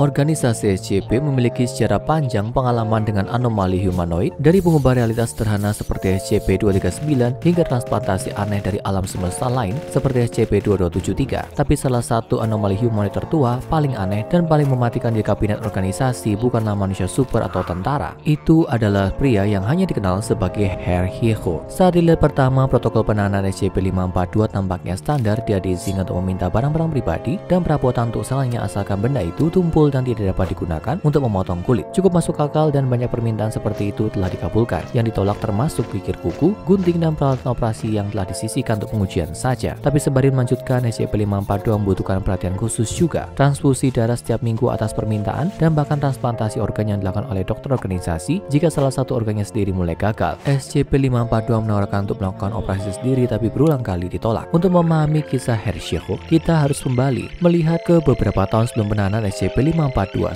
Organisasi SCP memiliki sejarah panjang pengalaman dengan anomali humanoid, dari pengubah realitas sederhana seperti SCP-239 hingga transplantasi aneh dari alam semesta lain seperti SCP-2273. Tapi salah satu anomali humanoid tertua, paling aneh, dan paling mematikan di kabinet organisasi bukanlah manusia super atau tentara. Itu adalah pria yang hanya dikenal sebagai Herr Hieho. Saat dilihat pertama, protokol penahanan SCP-542 tampaknya standar. Dia diizinkan untuk meminta barang-barang pribadi dan perabotan untuk salahnya asalkan benda itu tumpul dan tidak dapat digunakan untuk memotong kulit. Cukup masuk akal dan banyak permintaan seperti itu telah dikabulkan. Yang ditolak termasuk kikir kuku, gunting, dan peralatan operasi yang telah disisihkan untuk pengujian saja. Tapi sembari melanjutkan, SCP-542 membutuhkan perhatian khusus juga. Transfusi darah setiap minggu atas permintaan dan bahkan transplantasi organ yang dilakukan oleh dokter organisasi jika salah satu organnya sendiri mulai gagal. SCP-542 menawarkan untuk melakukan operasi sendiri tapi berulang kali ditolak. Untuk memahami kisah Herr Hieho, kita harus kembali melihat ke beberapa tahun sebelum penahanan SCP-542.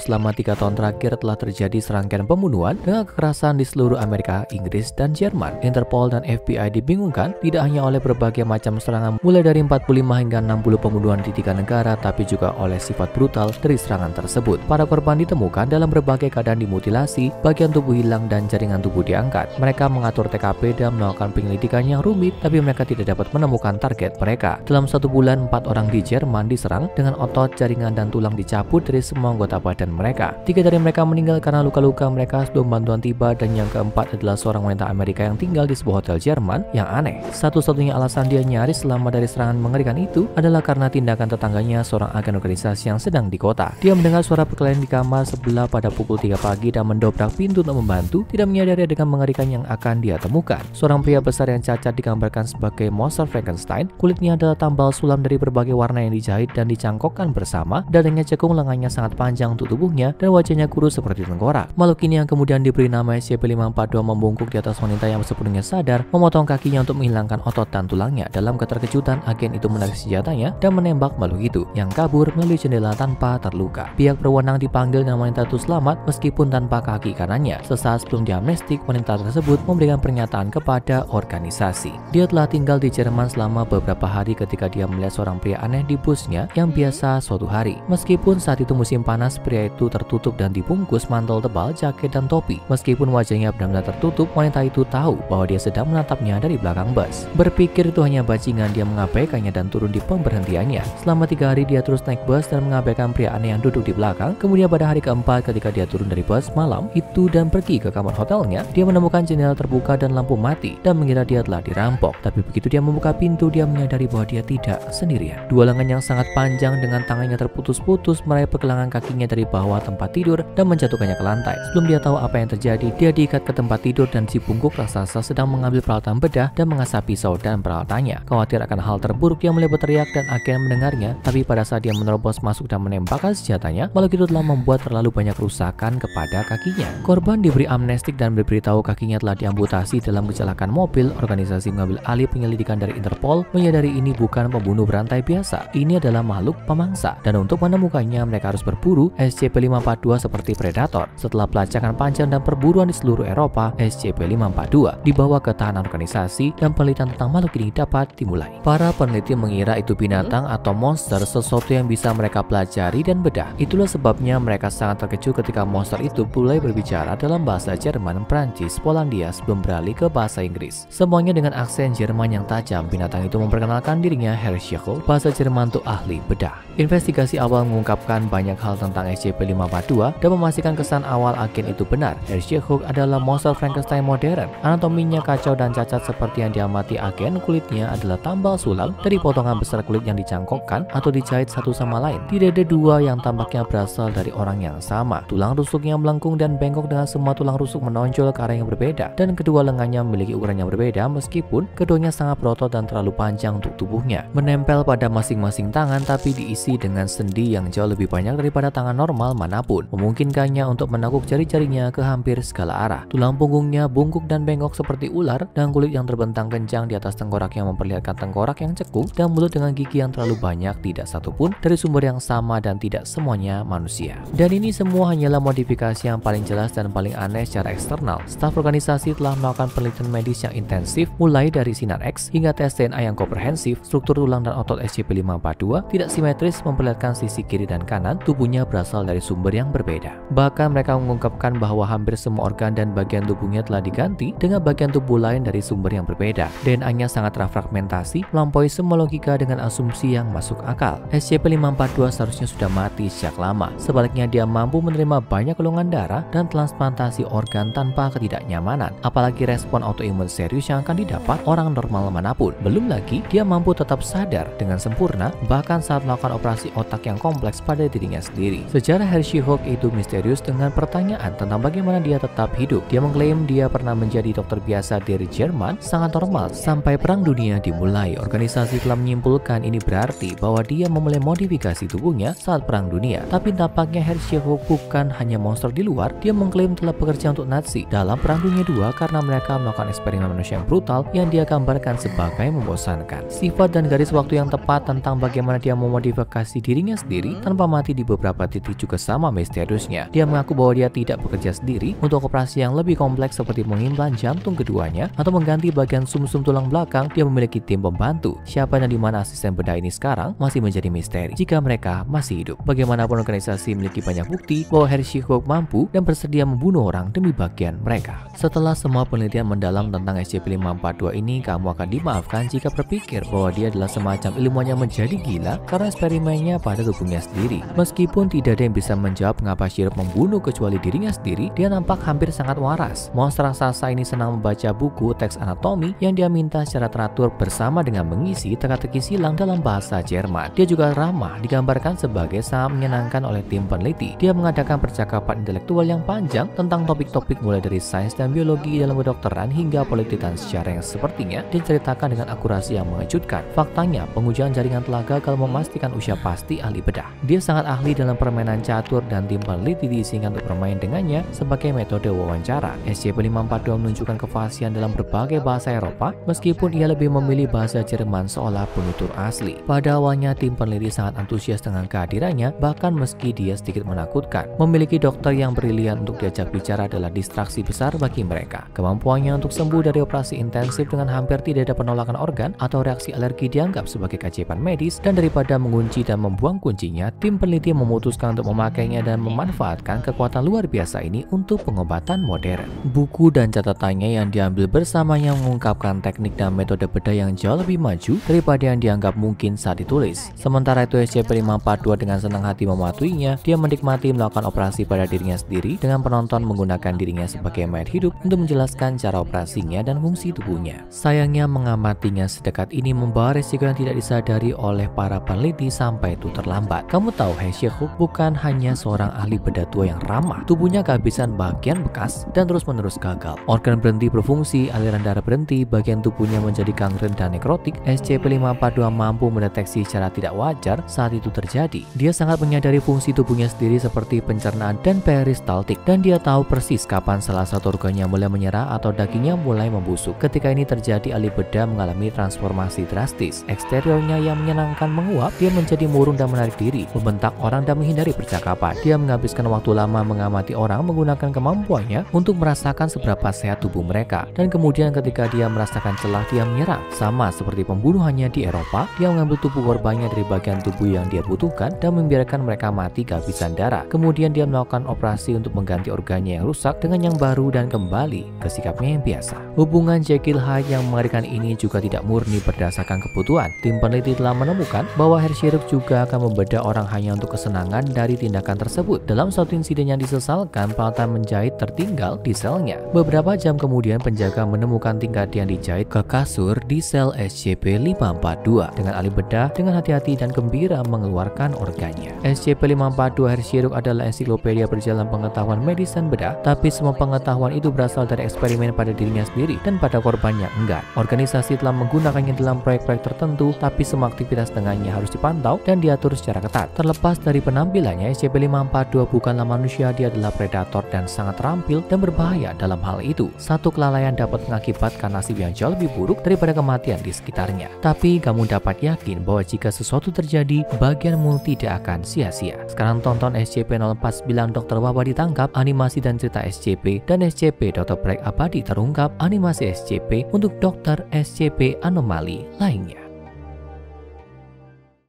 Selama 3 tahun terakhir telah terjadi serangkaian pembunuhan dengan kekerasan di seluruh Amerika, Inggris, dan Jerman. Interpol dan FBI dibingungkan tidak hanya oleh berbagai macam serangan mulai dari 45 hingga 60 pembunuhan di 3 negara, tapi juga oleh sifat brutal dari serangan tersebut. Para korban ditemukan dalam berbagai keadaan dimutilasi, bagian tubuh hilang, dan jaringan tubuh diangkat. Mereka mengatur TKP dan melakukan penyelidikan yang rumit, tapi mereka tidak dapat menemukan target mereka. Dalam 1 bulan, 4 orang di Jerman diserang dengan otot, jaringan, dan tulang dicabut dari semua anggota badan mereka. 3 dari mereka meninggal karena luka-luka mereka sebelum bantuan tiba, dan yang keempat adalah seorang wanita Amerika yang tinggal di sebuah hotel Jerman. Yang aneh, satu-satunya alasan dia nyaris selamat dari serangan mengerikan itu adalah karena tindakan tetangganya, seorang agen organisasi yang sedang di kota. Dia mendengar suara perkelahian di kamar sebelah pada pukul 3 pagi dan mendobrak pintu untuk membantu, tidak menyadari dengan mengerikan yang akan dia temukan. Seorang pria besar yang cacat digambarkan sebagai monster Frankenstein. Kulitnya adalah tambal sulam dari berbagai warna yang dijahit dan dicangkokkan bersama. Dadanya cekung, lengannya sangat panjang untuk tubuhnya, dan wajahnya kurus seperti tengkorak. Makhluk ini yang kemudian diberi nama SCP-542 membungkuk di atas wanita yang sepenuhnya sadar, memotong kakinya untuk menghilangkan otot dan tulangnya. Dalam keterkejutan, agen itu menarik senjatanya dan menembak makhluk itu, yang kabur melalui jendela tanpa terluka. Pihak berwenang dipanggil dan wanita itu selamat meskipun tanpa kaki kanannya. Sesaat sebelum diamnestik, wanita tersebut memberikan pernyataan kepada organisasi. Dia telah tinggal di Jerman selama beberapa hari ketika dia melihat seorang pria aneh di busnya yang biasa suatu hari. Meskipun saat itu musim panas, pria itu tertutup dan dibungkus mantel tebal, jaket, dan topi. Meskipun wajahnya benar-benar tertutup, wanita itu tahu bahwa dia sedang menatapnya dari belakang bus. Berpikir itu hanya bajingan, dia mengabaikannya dan turun di pemberhentiannya. Selama 3 hari dia terus naik bus dan mengabaikan pria aneh yang duduk di belakang. Kemudian pada hari keempat ketika dia turun dari bus malam itu dan pergi ke kamar hotelnya, dia menemukan jendela terbuka dan lampu mati dan mengira dia telah dirampok. Tapi begitu dia membuka pintu, dia menyadari bahwa dia tidak sendirian. 2 lengan yang sangat panjang dengan tangannya terputus-putus meraih pergelangan kakinya dari bawah tempat tidur dan menjatuhkannya ke lantai. Sebelum dia tahu apa yang terjadi, dia diikat ke tempat tidur dan si bungkuk raksasa sedang mengambil peralatan bedah dan mengasah pisau dan peralatannya. Khawatir akan hal terburuk, dia mulai berteriak dan agen mendengarnya. Tapi pada saat dia menerobos masuk dan menembakkan senjatanya, makhluk itu telah membuat terlalu banyak kerusakan kepada kakinya. Korban diberi amnestik dan diberitahu kakinya telah diamputasi dalam kecelakaan mobil. Organisasi mengambil alih penyelidikan dari Interpol, menyadari ini bukan pembunuh berantai biasa. Ini adalah makhluk pemangsa, dan untuk menemukannya mereka harus berburu SCP-542 seperti predator. Setelah pelacakan panjang dan perburuan di seluruh Eropa, SCP-542 dibawa ke tahanan organisasi dan penelitian tentang makhluk ini dapat dimulai. Para peneliti mengira itu binatang atau monster, sesuatu yang bisa mereka pelajari dan bedah. Itulah sebabnya mereka sangat terkejut ketika monster itu mulai berbicara dalam bahasa Jerman, Prancis, Polandia sebelum beralih ke bahasa Inggris. Semuanya dengan aksen Jerman yang tajam. Binatang itu memperkenalkan dirinya Herr Hieho, bahasa Jerman untuk ahli bedah. Investigasi awal mengungkapkan banyak hal tentang SCP-542 dan memastikan kesan awal agen itu benar. Herr Hieho adalah monster Frankenstein modern. Anatominya kacau dan cacat seperti yang diamati agen. Kulitnya adalah tambal sulam dari potongan besar kulit yang dicangkokkan atau dijahit satu sama lain. Tidak ada 2 yang tampaknya berasal dari orang yang sama. Tulang rusuknya melengkung dan bengkok dengan semua tulang rusuk menonjol ke arah yang berbeda, dan kedua lengannya memiliki ukuran yang berbeda meskipun keduanya sangat berotot dan terlalu panjang untuk tubuhnya. Menempel pada masing-masing tangan tapi diisi dengan sendi yang jauh lebih banyak daripada tangan normal manapun, memungkinkannya untuk menekuk jari-jarinya ke hampir segala arah. Tulang punggungnya bungkuk dan bengkok seperti ular, dan kulit yang terbentang kencang di atas tengkorak yang memperlihatkan tengkorak yang cekung, dan mulut dengan gigi yang terlalu banyak, tidak satupun dari sumber yang sama dan tidak semuanya manusia. Dan ini semua hanyalah modifikasi yang paling jelas dan paling aneh secara eksternal. Staf organisasi telah melakukan penelitian medis yang intensif, mulai dari sinar X hingga tes DNA yang komprehensif. Struktur tulang dan otot SCP-542 tidak simetris, memperlihatkan sisi kiri dan kanan tubuhnya berasal dari sumber yang berbeda. Bahkan mereka mengungkapkan bahwa hampir semua organ dan bagian tubuhnya telah diganti dengan bagian tubuh lain dari sumber yang berbeda. DNA-nya sangat terfragmentasi, melampaui semua logika dengan asumsi yang masuk akal. SCP-542 seharusnya sudah mati sejak lama. Sebaliknya, dia mampu menerima banyak golongan darah dan transplantasi organ tanpa ketidaknyamanan. Apalagi respon autoimun serius yang akan didapat orang normal manapun. Belum lagi, dia mampu tetap sadar dengan sempurna bahkan saat melakukan operasi otak yang kompleks pada dirinya sendiri. Sejarah Hershey Hook itu misterius dengan pertanyaan tentang bagaimana dia tetap hidup. Dia mengklaim dia pernah menjadi dokter biasa dari Jerman, sangat normal sampai Perang Dunia dimulai. Organisasi telah menyimpulkan ini berarti bahwa dia memulai modifikasi tubuhnya saat Perang Dunia. Tapi tampaknya Hershey Hook bukan hanya monster di luar. Dia mengklaim telah bekerja untuk Nazi dalam Perang Dunia II karena mereka melakukan eksperimen manusia yang brutal yang dia gambarkan sebagai membosankan. Sifat dan garis waktu yang tepat tentang bagaimana dia memodifikasi dirinya sendiri tanpa mati di beberapa titik juga sama misteriusnya. Dia mengaku bahwa dia tidak bekerja sendiri untuk operasi yang lebih kompleks seperti mengimplan jantung keduanya atau mengganti bagian sumsum tulang belakang. Dia memiliki tim pembantu. Siapa dan di mana asisten bedah ini sekarang masih menjadi misteri jika mereka masih hidup. Bagaimanapun organisasi memiliki banyak bukti bahwa Hershey Hook mampu dan bersedia membunuh orang demi bagian mereka. Setelah semua penelitian mendalam tentang SCP-542 ini, kamu akan dimaafkan jika berpikir bahwa dia adalah semacam ilmuwan yang menjadi gila karena eksperimennya pada tubuhnya sendiri. Meskipun tidak ada yang bisa menjawab mengapa Shirok membunuh kecuali dirinya sendiri, dia nampak hampir sangat waras. Monster raksasa ini senang membaca buku teks anatomi yang dia minta secara teratur bersama dengan mengisi teka-teki silang dalam bahasa Jerman. Dia juga ramah, digambarkan sebagai sangat menyenangkan oleh tim peneliti. Dia mengadakan percakapan intelektual yang panjang tentang topik-topik mulai dari sains dan biologi dalam kedokteran hingga politik dan sejarah yang sepertinya diceritakan dengan akurasi yang mengejutkan. Faktanya, pengujian jaringan telah gagal memastikan usia pasti ahli bedah. Dia sangat ahli dalam permainan catur dan tim peneliti diizinkan untuk bermain dengannya sebagai metode wawancara. SCP-542 menunjukkan kefasihan dalam berbagai bahasa Eropa, meskipun ia lebih memilih bahasa Jerman seolah penutur asli. Pada awalnya, tim peneliti sangat antusias dengan kehadirannya, bahkan meski dia sedikit menakutkan. Memiliki dokter yang brilian untuk diajak bicara adalah distraksi besar bagi mereka. Kemampuannya untuk sembuh dari operasi intensif dengan hampir tidak ada penolakan organ atau reaksi alergi dianggap sebagai keajaiban medis, dan daripada mengunci dan membuang kuncinya, tim peneliti memutuskan untuk memakainya dan memanfaatkan kekuatan luar biasa ini untuk pengobatan modern. Buku dan catatannya yang diambil bersamanya mengungkapkan teknik dan metode bedah yang jauh lebih maju daripada yang dianggap mungkin saat ditulis. Sementara itu, SCP-542 dengan senang hati mematuhinya. Dia menikmati melakukan operasi pada dirinya sendiri dengan penonton menggunakan dirinya sebagai mayat hidup untuk menjelaskan cara operasinya dan fungsi tubuhnya. Sayangnya, mengamatinya sedekat ini membawa resiko yang tidak disadari oleh para peneliti sampai itu terlambat. Kamu tahu, Hershey Hook bukan hanya seorang ahli bedah tua yang ramah. Tubuhnya kehabisan bagian bekas dan terus-menerus gagal. Organ berhenti berfungsi, aliran darah berhenti, bagian tubuhnya menjadi gangren dan nekrotik. SCP-542 mampu mendeteksi secara tidak wajar saat itu terjadi. Dia sangat menyadari fungsi tubuhnya sendiri seperti pencernaan dan peristaltik, dan dia tahu persis kapan salah satu organnya mulai menyerah atau dagingnya mulai membusuk. Ketika ini terjadi, ahli bedah mengalami transformasi drastis. Eksteriornya yang menyenangkan menguap, dia menjadi murung dan menarik diri, membentak orang dan menghindari percakapan. Dia menghabiskan waktu lama mengamati orang menggunakan kemampuannya untuk merasakan seberapa sehat tubuh mereka, dan kemudian ketika dia merasakan celah, dia menyerang. Sama seperti pembunuhannya di Eropa, dia mengambil tubuh korbannya dari bagian tubuh yang dia butuhkan dan membiarkan mereka mati kehabisan darah. Kemudian dia melakukan operasi untuk mengganti organnya yang rusak dengan yang baru dan kembali ke sikapnya yang biasa. Hubungan Jekyll Hyde yang mengerikan ini juga tidak murni berdasarkan kebutuhan. Tim peneliti telah menemukan bahwa Hershey Hook juga akan membedah orang hanya untuk kesenangan dari tindakan tersebut. Dalam suatu insiden yang disesalkan, peralatan menjahit tertinggal di selnya. Beberapa jam kemudian, penjaga menemukan tingkat yang dijahit ke kasur di sel SCP-542. Dengan ahli bedah dengan hati-hati dan gembira mengeluarkan organnya. SCP-542 Hershey Hook adalah ensiklopedia berjalan pengetahuan medis dan bedah, tapi semua pengetahuan itu berasal dari eksperimen pada dirinya sendiri dan pada korbannya enggan. Organisasi telah menggunakannya dalam proyek-proyek tertentu, tapi semua aktivitas dengannya harus dipantau dan diatur secara ketat. Terlepas dari penampilannya, SCP-542 bukanlah manusia, dia adalah predator dan sangat terampil dan berbahaya dalam hal itu. Satu kelalaian dapat mengakibatkan nasib yang jauh lebih buruk daripada kematian di sekitarnya. Tapi kamu dapat yakin bahwa jika sesuatu terjadi, bagianmu tidak akan sia-sia. Sekarang tonton SCP-049 Dr. Wawa ditangkap, animasi dan cerita SCP, dan SCP Dr. Black Abadi terungkap, animasi SCP untuk Dr. SCP anomali lainnya.